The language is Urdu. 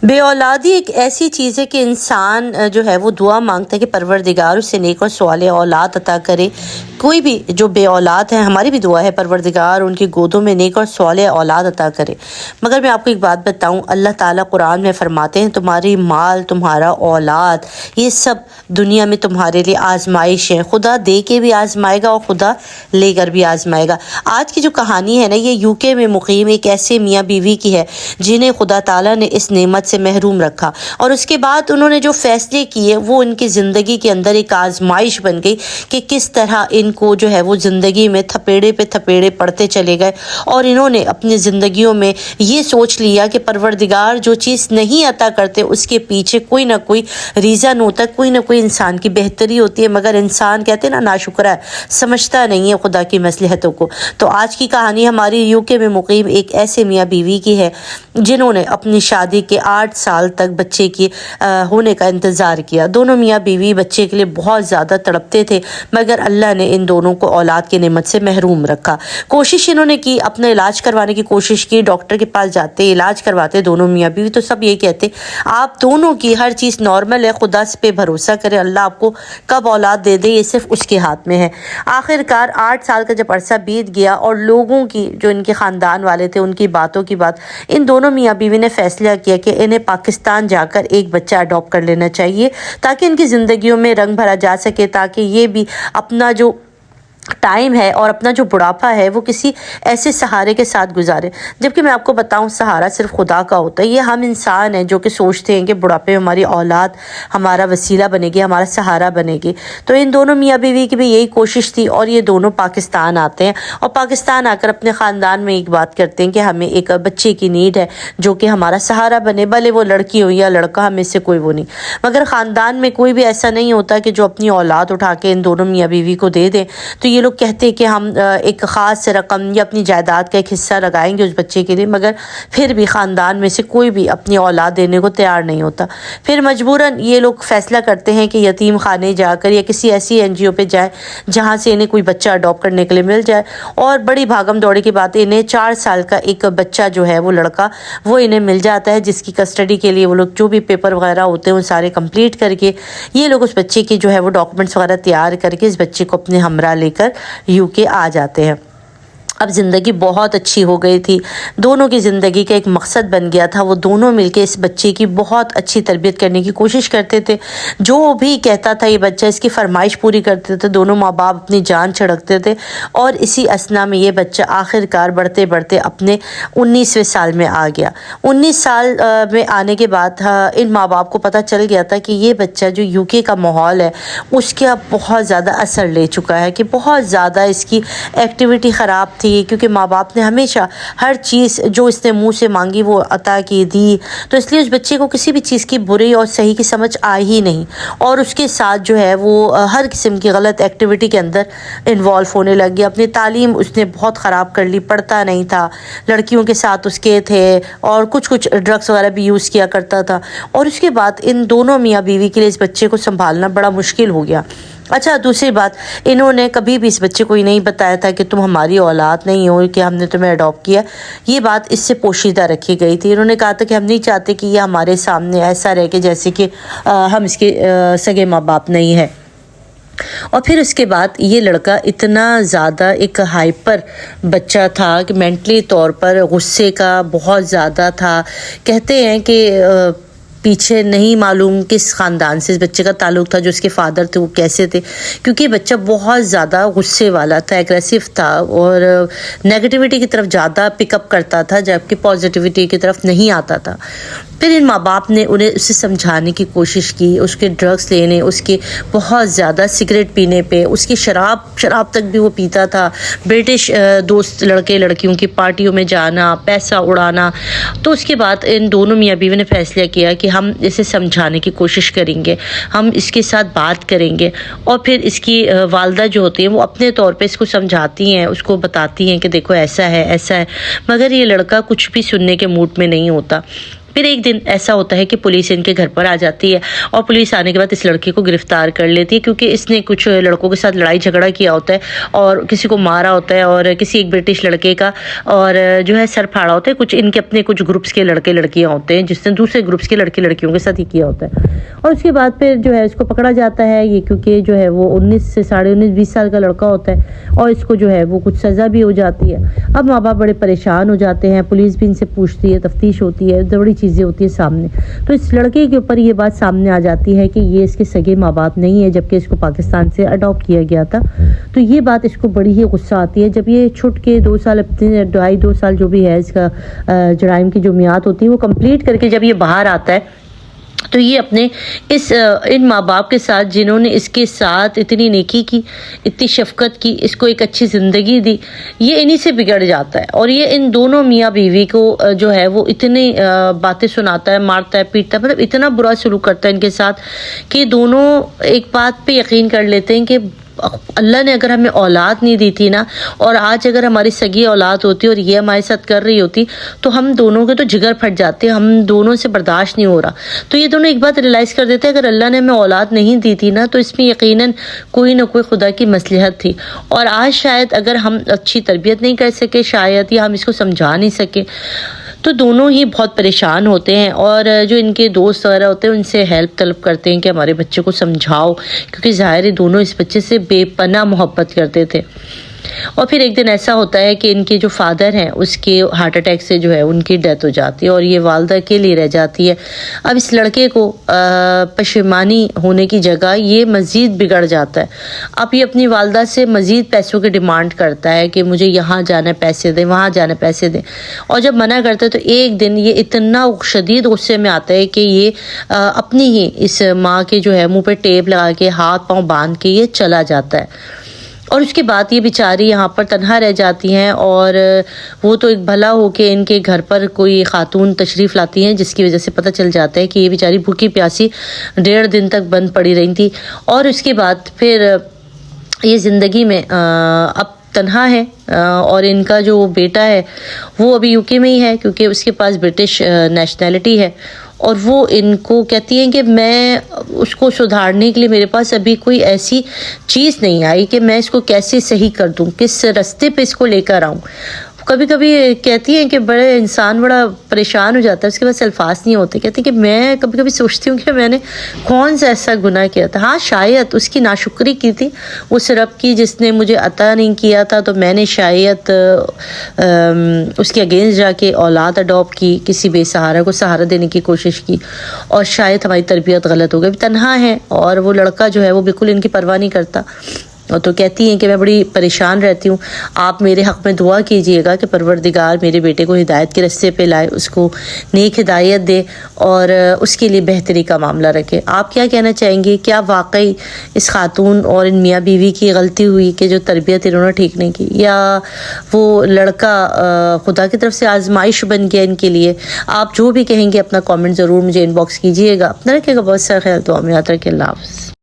بے اولادی ایک ایسی چیز ہے کہ انسان جو ہے وہ دعا مانگتا ہے کہ پروردگار اسے نیک اور صالح اولاد عطا کرے۔ کوئی بھی جو بے اولاد ہیں، ہماری بھی دعا ہے پروردگار ان کی گودوں میں نیک اور صالح اولاد عطا کرے۔ مگر میں آپ کو ایک بات بتاؤں، اللہ تعالیٰ قرآن میں فرماتے ہیں تمہاری مال، تمہارا اولاد، یہ سب دنیا میں تمہارے لیے آزمائش ہے۔ خدا دے کے بھی آزمائے گا اور خدا لے کر بھی آزمائے گا۔ آج کی جو کہانی ہے نا، یہ UK میں مقیم ایک ایسے میاں بیوی کی ہے جنہیں خدا تعالیٰ نے اس نعمت سے محروم رکھا، اور اس کے بعد انہوں نے جو فیصلے کیے وہ ان کی زندگی کے اندر ایک آزمائش بن گئی کہ کس طرح ان کو جو ہے وہ زندگی میں تھپیڑے پہ تھپیڑے پڑتے چلے گئے، اور انہوں نے اپنی زندگیوں میں یہ سوچ لیا کہ پروردگار جو چیز نہیں عطا کرتے اس کے پیچھے کوئی نہ کوئی ریزن ہوتا ہے، کوئی نہ کوئی انسان کی بہتری ہوتی ہے، مگر انسان کہتے ہیں نا ناشکرا ہے، سمجھتا نہیں ہے خدا کی مصلحتوں کو۔ تو آج کی کہانی ہماری UK میں مقیم ایک ایسے میاں بیوی کی ہے جنہوں نے اپنی شادی کے 8 سال تک بچے کی ہونے کا انتظار کیا۔ دونوں میاں بیوی بچے کے لیے بہت زیادہ تڑپتے تھے، مگر اللہ نے ان دونوں کو اولاد کی نعمت سے محروم رکھا۔ کوشش انہوں نے کی، اپنا علاج کروانے کی کوشش کی، ڈاکٹر کے پاس جاتے، علاج کرواتے دونوں میاں بیوی، تو سب یہ کہتے آپ دونوں کی ہر چیز نارمل ہے، خدا پہ بھروسہ کرے، اللہ آپ کو کب اولاد دے دے یہ صرف اس کے ہاتھ میں ہے۔ آخر کار 8 سال کا جب عرصہ بیت گیا اور لوگوں کی جو ان کے خاندان والے تھے ان کی باتوں کی بات، ان دونوں میاں بیوی نے فیصلہ کیا کہ انہیں پاکستان جا کر ایک بچہ اڈاپٹ کر لینا چاہیے تاکہ ان کی زندگیوں میں رنگ بھرا جا سکے، تاکہ یہ بھی اپنا جو ٹائم ہے اور اپنا جو بڑھاپا ہے وہ کسی ایسے سہارے کے ساتھ گزارے۔ جبکہ میں آپ کو بتاؤں سہارا صرف خدا کا ہوتا ہے، یہ ہم انسان ہیں جو کہ سوچتے ہیں کہ بڑھاپے میں ہماری اولاد ہمارا وسیلہ بنے گی، ہمارا سہارا بنے گی۔ تو ان دونوں میاں بیوی کی بھی یہی کوشش تھی، اور یہ دونوں پاکستان آتے ہیں اور پاکستان آ کر اپنے خاندان میں ایک بات کرتے ہیں کہ ہمیں ایک بچے کی نیڈ ہے جو کہ ہمارا سہارا بنے، بھلے وہ لڑکی ہو یا لڑکا، ہمیں سے کوئی وہ نہیں۔ مگر خاندان میں کوئی بھی ایسا نہیں ہوتا کہ جو اپنی اولاد اٹھا کے ان دونوں میاں بیوی کو دے دیں۔ تو یہ لوگ کہتے کہ ہم ایک خاص رقم یا اپنی جائیداد کا ایک حصہ لگائیں گے اس بچے کے لیے، مگر پھر بھی خاندان میں سے کوئی بھی اپنی اولاد دینے کو تیار نہیں ہوتا۔ پھر مجبوراً یہ لوگ فیصلہ کرتے ہیں کہ یتیم خانے جا کر یا کسی ایسی NGO پہ جائیں جہاں سے انہیں کوئی بچہ اڈاپٹ کرنے کے لیے مل جائے، اور بڑی بھاگم دوڑی کی بات ہے انہیں 4 سال کا ایک بچہ جو ہے وہ لڑکا وہ انہیں مل جاتا ہے، جس کی کسٹڈی کے لیے وہ لوگ جو بھی پیپر وغیرہ ہوتے ہیں وہ سارے کمپلیٹ کر کے یہ لوگ اس بچے کی جو ہے وہ ڈاکومنٹس وغیرہ تیار کر کے اس بچے کو اپنے ہمراہ لے کر UK آ جاتے ہیں۔ اب زندگی بہت اچھی ہو گئی تھی، دونوں کی زندگی کا ایک مقصد بن گیا تھا، وہ دونوں مل کے اس بچے کی بہت اچھی تربیت کرنے کی کوشش کرتے تھے۔ جو بھی کہتا تھا یہ بچہ اس کی فرمائش پوری کرتے تھے، دونوں ماں باپ اپنی جان چھڑکتے تھے، اور اسی اثنا میں یہ بچہ آخر کار بڑھتے بڑھتے اپنے 19ویں سال میں آ گیا۔ 19 سال میں آنے کے بعد ان ماں باپ کو پتہ چل گیا تھا کہ یہ بچہ جو UK کا ماحول ہے اس کا بہت زیادہ اثر لے چکا ہے، کہ بہت زیادہ اس کی ایکٹیویٹی خراب تھی، کیونکہ ماں باپ نے ہمیشہ ہر چیز جو اس نے منہ سے مانگی وہ عطا کی دی، تو اس لیے اس بچے کو کسی بھی چیز کی بری اور صحیح کی سمجھ آئی ہی نہیں، اور اس کے ساتھ جو ہے وہ ہر قسم کی غلط ایکٹیویٹی کے اندر انوالو ہونے لگ گیا۔ اپنی تعلیم اس نے بہت خراب کر لی، پڑھتا نہیں تھا، لڑکیوں کے ساتھ اس کے تھے، اور کچھ ڈرگس وغیرہ بھی یوز کیا کرتا تھا، اور اس کے بعد ان دونوں میاں بیوی کے لیے اس بچے کو سنبھالنا بڑا مشکل ہو گیا۔ اچھا، دوسری بات، انہوں نے کبھی بھی اس بچے کو یہ نہیں بتایا تھا کہ تم ہماری اولاد نہیں ہو، کہ ہم نے تمہیں اڈاپٹ کیا، یہ بات اس سے پوشیدہ رکھی گئی تھی۔ انہوں نے کہا تھا کہ ہم نہیں چاہتے کہ یہ ہمارے سامنے ایسا رہے کہ جیسے کہ ہم اس کے سگے ماں باپ نہیں ہیں۔ اور پھر اس کے بعد یہ لڑکا اتنا زیادہ ایک ہائپر بچہ تھا کہ مینٹلی طور پر غصے کا بہت زیادہ تھا۔ کہتے ہیں کہ پیچھے نہیں معلوم کس خاندان سے اس بچے کا تعلق تھا، جو اس کے فادر تھے وہ کیسے تھے، کیونکہ یہ بچہ بہت زیادہ غصے والا تھا، ایگریسو تھا، اور نیگیٹیوٹی کی طرف زیادہ پک اپ کرتا تھا، جبکہ پازیٹیوٹی کی طرف نہیں آتا تھا۔ پھر ان ماں باپ نے انہیں اسے سمجھانے کی کوشش کی، اس کے ڈرگس لینے، اس کے بہت زیادہ سگریٹ پینے پہ، اس کی شراب تک بھی وہ پیتا تھا، برٹش دوست لڑکے لڑکیوں کی پارٹیوں میں جانا، پیسہ اڑانا۔ تو اس کے بعد ان دونوں میاں بیوی نے فیصلہ کیا کہ ہم اسے سمجھانے کی کوشش کریں گے، ہم اس کے ساتھ بات کریں گے، اور پھر اس کی والدہ جو ہوتی ہیں وہ اپنے طور پہ اس کو سمجھاتی ہیں، اس کو بتاتی ہیں کہ دیکھو ایسا ہے ایسا ہے، مگر یہ لڑکا کچھ بھی سننے کے موڈ میں نہیں ہوتا۔ پھر ایک دن ایسا ہوتا ہے کہ پولیس ان کے گھر پر آ جاتی ہے اور پولیس آنے کے بعد اس لڑکے کو گرفتار کر لیتی ہے کیونکہ اس نے کچھ لڑکوں کے ساتھ لڑائی جھگڑا کیا ہوتا ہے اور کسی کو مارا ہوتا ہے اور کسی ایک برٹش لڑکے کا اور جو ہے سر پھاڑا ہوتا ہے. کچھ ان کے اپنے کچھ گروپس کے لڑکے لڑکیاں ہوتے ہیں جس نے دوسرے گروپس کے لڑکے لڑکیوں کے ساتھ ہی کیا ہوتا ہے. اور اس کے بعد پھر جو ہے اس کو پکڑا جاتا ہے یہ کیونکہ جو ہے وہ 19 سے 19.5 20 سال کا لڑکا ہوتا ہے اور اس کو جو ہے وہ کچھ سزا بھی ہو جاتی ہے. اب ماں باپ بڑے پریشان ہو جاتے ہیں, پولیس بھی ان سے پوچھتی ہے, تفتیش ہوتی ہے, بڑی چیزیں ہوتی ہے سامنے. تو اس لڑکے کے اوپر یہ بات سامنے آ جاتی ہے کہ یہ اس کے سگے ماں باپ نہیں ہے جبکہ اس کو پاکستان سے اڈاپٹ کیا گیا تھا. تو یہ بات اس کو بڑی ہی غصہ آتی ہے. جب یہ چھٹ کے 2 سال 2.5 سال جو بھی ہے اس کا جرائم کی جو میعاد ہوتی ہے وہ کمپلیٹ کر کے جب یہ باہر آتا ہے تو یہ اپنے ان ماں باپ کے ساتھ جنہوں نے اس کے ساتھ اتنی نیکی کی, اتنی شفقت کی, اس کو ایک اچھی زندگی دی, یہ انہی سے بگڑ جاتا ہے. اور یہ ان دونوں میاں بیوی کو جو ہے وہ اتنی باتیں سناتا ہے, مارتا ہے, پیٹتا ہے, مطلب اتنا برا سلوک کرتا ہے ان کے ساتھ کہ دونوں ایک بات پہ یقین کر لیتے ہیں کہ اللہ نے اگر ہمیں اولاد نہیں دی تھی نا, اور آج اگر ہماری سگی اولاد ہوتی اور یہ ہمارے ساتھ کر رہی ہوتی تو ہم دونوں کے تو جگر پھٹ جاتے, ہم دونوں سے برداشت نہیں ہو رہا. تو یہ دونوں ایک بات ریلائز کر دیتے ہیں اگر اللہ نے ہمیں اولاد نہیں دی تھی نا تو اس میں یقیناً کوئی نہ کوئی خدا کی مصلحت تھی. اور آج شاید اگر ہم اچھی تربیت نہیں کر سکے شاید, یا ہم اس کو سمجھا نہیں سکے, تو دونوں ہی بہت پریشان ہوتے ہیں. اور جو ان کے دوست وغیرہ ہوتے ہیں ان سے ہیلپ طلب کرتے ہیں کہ ہمارے بچے کو سمجھاؤ, کیونکہ ظاہر ہے دونوں اس بچے سے بے پناہ محبت کرتے تھے. اور پھر ایک دن ایسا ہوتا ہے کہ ان کے جو فادر ہیں اس کے ہارٹ اٹیک سے جو ہے ان کی ڈیتھ ہو جاتی ہے اور یہ والدہ اکیلی رہ جاتی ہے. اب اس لڑکے کو پشیمانی ہونے کی جگہ یہ مزید بگڑ جاتا ہے. اب یہ اپنی والدہ سے مزید پیسوں کی ڈیمانڈ کرتا ہے کہ مجھے یہاں جانا پیسے دیں, وہاں جانا پیسے دیں. اور جب منع کرتا ہے تو ایک دن یہ اتنا شدید غصے میں آتا ہے کہ یہ اپنی ہی اس ماں کے جو ہے منہ پہ ٹیپ لگا کے ہاتھ پاؤں باندھ کے یہ چلا جاتا ہے. اور اس کے بعد یہ بیچاری یہاں پر تنہا رہ جاتی ہیں اور وہ تو ایک بھلا ہو کے ان کے گھر پر کوئی خاتون تشریف لاتی ہیں جس کی وجہ سے پتہ چل جاتا ہے کہ یہ بیچاری بھوکی پیاسی 1.5 دن تک بند پڑی رہی تھی. اور اس کے بعد پھر یہ زندگی میں اب تنہا ہے اور ان کا جو بیٹا ہے وہ ابھی UK میں ہی ہے کیونکہ اس کے پاس برٹش نیشنلٹی ہے. اور وہ ان کو کہتی ہیں کہ میں اس کو سدھارنے کے لیے میرے پاس ابھی کوئی ایسی چیز نہیں آئی کہ میں اس کو کیسے صحیح کر دوں, کس رستے پہ اس کو لے کر آؤں. کبھی کبھی کہتی ہیں کہ بڑے انسان بڑا پریشان ہو جاتا ہے, اس کے پاس الفاظ نہیں ہوتے. کہتی ہیں کہ میں کبھی کبھی سوچتی ہوں کہ میں نے کون سا ایسا گناہ کیا تھا. ہاں شاید اس کی ناشکری کی تھی اس رب کی جس نے مجھے عطا نہیں کیا تھا, تو میں نے شاید اس کے اگینسٹ جا کے اولاد اڈاپٹ کی, کسی بے سہارا کو سہارا دینے کی کوشش کی, اور شاید ہماری تربیت غلط ہو گئی. تنہا ہے اور وہ لڑکا جو ہے وہ بالکل ان کی پرواہ نہیں کرتا. تو کہتی ہیں کہ میں بڑی پریشان رہتی ہوں, آپ میرے حق میں دعا کیجئے گا کہ پروردگار میرے بیٹے کو ہدایت کے رستے پہ لائے, اس کو نیک ہدایت دے اور اس کے لیے بہتری کا معاملہ رکھے. آپ کیا کہنا چاہیں گے, کیا واقعی اس خاتون اور ان میاں بیوی کی غلطی ہوئی کہ جو تربیت انہوں نے ٹھیک نہیں کی, یا وہ لڑکا خدا کی طرف سے آزمائش بن گیا ان کے لیے؟ آپ جو بھی کہیں گے اپنا کامنٹ ضرور مجھے ان باکس کیجئے گا. اپنا رکھے گا بہت سارا خیال, دعا میں یاد رکھیں. اللہ حافظ.